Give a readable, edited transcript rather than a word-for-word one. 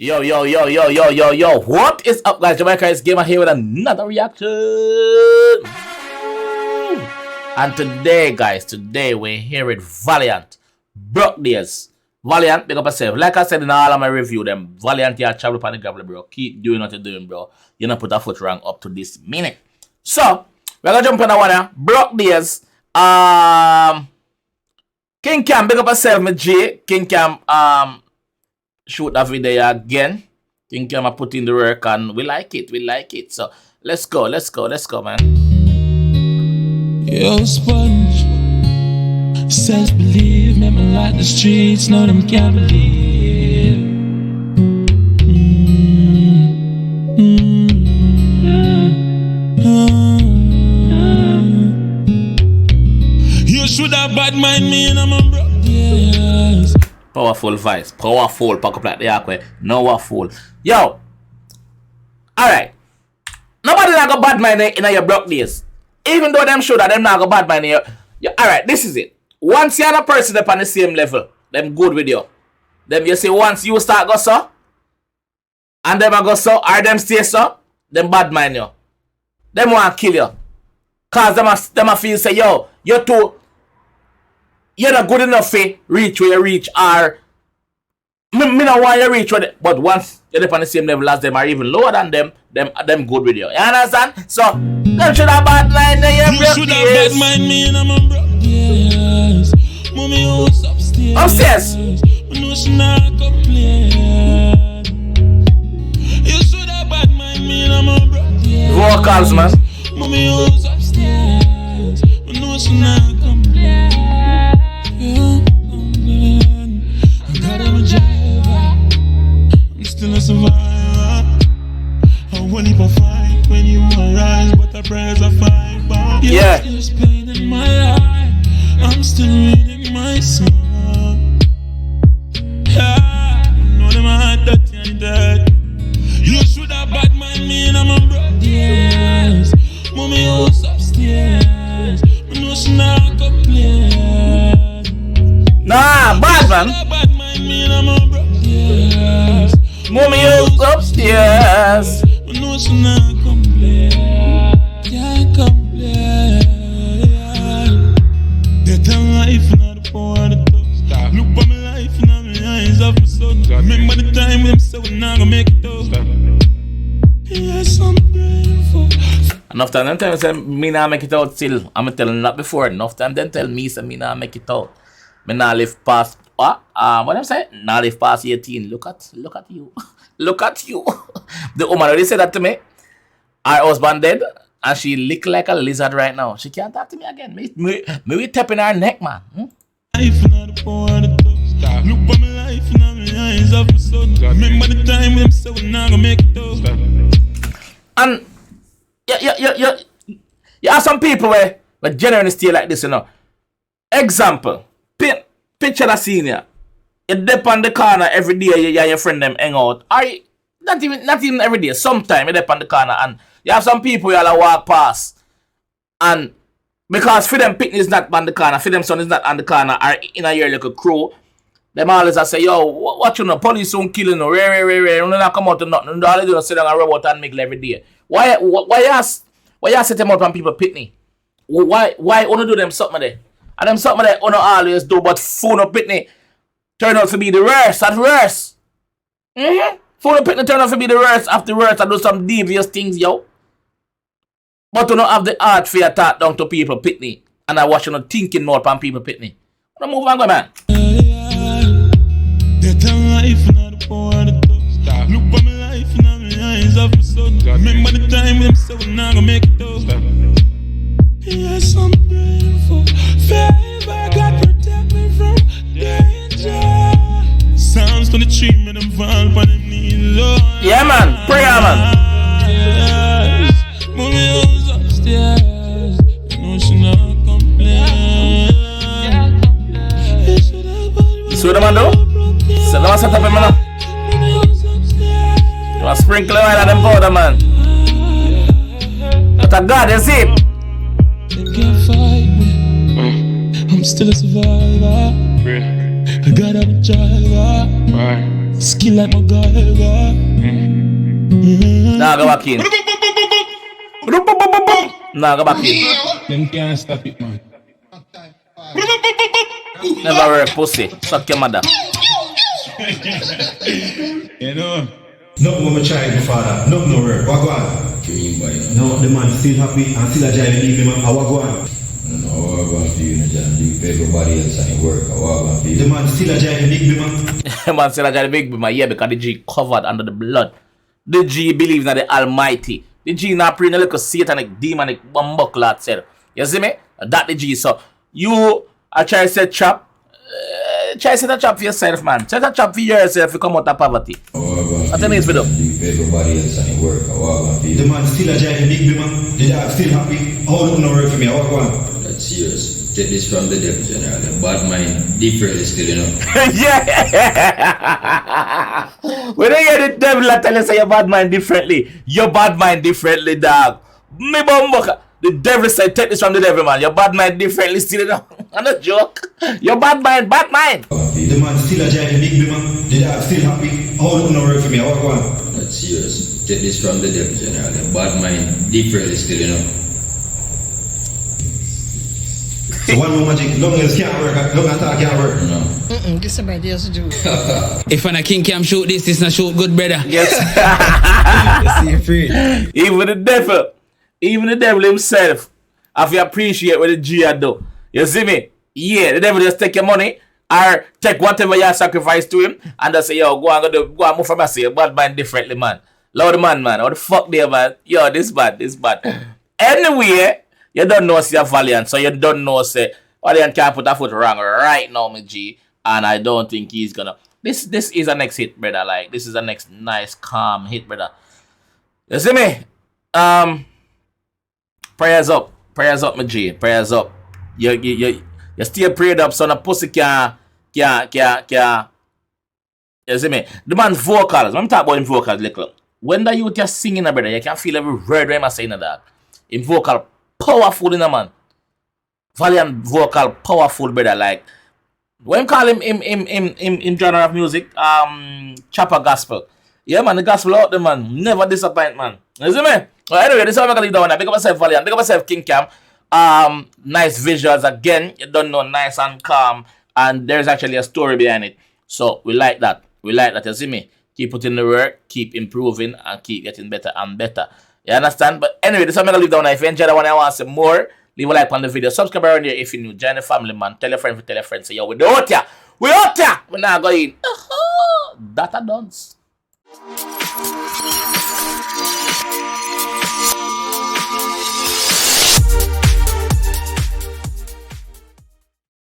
Yo. What is up, guys? JAMAICA'S Gamer here with another reaction. And today, guys, we're here with Valiant. Bruk days. Valiant, big up yourself. Like I said in all of my review, them Valiant here travel upon the gravel, bro. Keep doing what you're doing, bro. You know, put a foot rank up to this minute. So, we're gonna jump in the one here. Bruk days. 𝐑𝐂𝐂𝐓𝐈𝐎𝐍, big up yourself, my G. 𝐑𝐂𝐂𝐓𝐈𝐎��� shoot that video again. 𝐑𝐂𝐂𝐓𝐈𝐎��� put in the work and we like it. So let's go, man. Yo, sponge, self-believe, make me like the streets, know them can't believe. You should have bad mind me and I'm a bro. Yes. Powerful voice, powerful, pack up like the aqua, no waffle. Yo, alright. Nobody not go bad mind in your Bruk days. Even though them show that them not go bad mind in you. Alright, this is it. Once you're a person up on the same level, them good with you. Them you see once you start go so, and them a go so, or them stay so, them bad mind you. Them want to kill you. Cause them a feel say, yo, you're not good enough to reach where you reach, or me not want you reach where but once you're up on the same level as them or even lower than them good with you. You understand? So them should have bad mind in your Bruk. You should have bad mind me and I'm a Bruk. Yes. Mommy house upstairs. Upstairs. No, she not complain. You should have bad mind me and I'm a Bruk. Vocals, man. Mommy house upstairs. No, she not complain. Still a survivor. I won't even fight when you arise, but the prayers are fine. Yeah. There's pain in my life. I'm still reading my song. Yeah, know them heart that ain't dead. You should have bad mind me and I'm a Bruk. Yes. Mommy house upstairs. But no, she not complain. Nah, bad man. Bad mind me and I'm a Bruk. Yes. Mommy is upstairs. But no, she not complain. Can't complain. They tell life not the poor and the tough. Look at my life and my eyes of my son. Remember the time when them say we're not gonna make it tough. Yes, I'm praying for. Enough time them tell me say me not make it out still. I'm telling that before. Enough time them tell me say me not make it out. Me not live past what I'm saying? Not live past 18. Look at you. Look at you. The woman already said that to me. Her husband dead and she lick like a lizard right now. She can't talk to me again. Me we tapping her neck, man. Life not the poor and the tough. Look at my life and my eyes of my son. Remember the time when them say we're not gonna make it tough. And you have some people where genuinely stay like this, you know. Example. Picture the senior. You dip on the corner every day, you and your friend them hang out. Or not even every day. Sometime you dip on the corner and you have some people you all walk past. And because for them picnic is not on the corner, for them son is not on the corner, or in a year like a crew, them always say, yo, what you know, police don't kill you, no, rare, you not come out to nothing. All they do is sit down and rub out and make every day. Why you set them out on people picnic? Why only do them something there? And them something that you always do, but phone up pitney turn out to be the worst at worst. Phone up pitney turn out to be the worst after worst and do some devious things, yo. But you don't have the heart for your talk down to people pitney. And I watch you not thinking more upon people pitney. Don't move on, go, man. They tell life not the poor and the tough. Look at my life and my eyes of my son. Remember the time when them say we're not gonna make it tough. Yes, I'm praying for favor. God protect me from danger. Psalms 23, me them fall on them knees, Lord. Yeah, man. Prayer, man. Yes. Mommy house upstairs. You know she not complain. So the man do? So the man set up him, man. You want sprinkle oil on them powder, man. But a God, you see? They can't fight me. I'm still a survivor. I got a driver. Skill like MacGyver. Nah, go back in. Nah, go back in. Them can't stop it, man. Never work, pussy. Suck your mother. You know? Not when we try before that. Not no work. What go on? No, the man still happy and still a giant leave him. What go on? No, I want to you, you pay everybody else and you work. I want to you. The man still a giant big man. Man still a giant big man, yeah, because the G covered under the blood. The G believes in the Almighty. The G not praying a little satanic demonic bumbuckler said. You see me? That the G. So you are trying to set trap. Try to set a trap for yourself, man. Set a trap for yourself to come out of poverty. I tell you this video. You pay everybody else and you work. I want to you. The man still a giant big man. The dog still happy. All up no work for me. What go on? That's serious. Get this from the devil, general. The bad mind differently still, you know. Yeah. When I hear the devil I tell you say your bad mind differently. Your bad mind differently, dog. Me bumbuck. The devil said take this from the devil, man. Your bad mind differently still, you know. I'm a joke. Your bad mind, bad mind. The man still a giant big man. The dog still happy. All up no work for me. What go on? That's serious. Get this from the devil, general. The bad mind differently still, you know. So one more magic, long as can't work, long as talk can't work. No. This somebody else to do. If an a king can shoot this not shoot good, brother. Yes. See you free. Even the devil himself, have you appreciate what the G had do. You see me? Yeah, the devil just take your money or take whatever you sacrifice to him and just say, yo, go and move from us here. Bad mind differently, man. Lord man, what the fuck there, man? Yo, this bad. Anyway, you don't know say Valiant, so you don't know say Valiant can't put a foot wrong right now, my G. And I don't think he's gonna. This is a next hit, brother. Like this is a next nice calm hit, brother. You see me? Prayers up, my G. Prayers up. You still prayed up, so the pussy can. You see me? The man's vocals. Let me talk about him vocals little. When the youth just singing, brother, you can feel every word when I'm saying that. In vocal powerful in a man. Valiant vocal powerful, brother. Like when call him in genre of music, chopper gospel. Yeah, man, the gospel out there, man. Never disappoint, man. You see me? Well, anyway, this is how I'm gonna leave down now. Big up myself, Valiant. Big up myself, King Cam. Nice visuals again. You don't know, nice and calm. And there's actually a story behind it. So we like that. You see me? Keep putting the work, keep improving, and keep getting better and better. You understand? But anyway, this is how I'm gonna leave down now. If you enjoyed the one I want to see more, leave a like on the video. Subscribe around here if you're new. Join the family, man. Tell your friend, say, yo, we out here. We out here. We're not going. That a dance.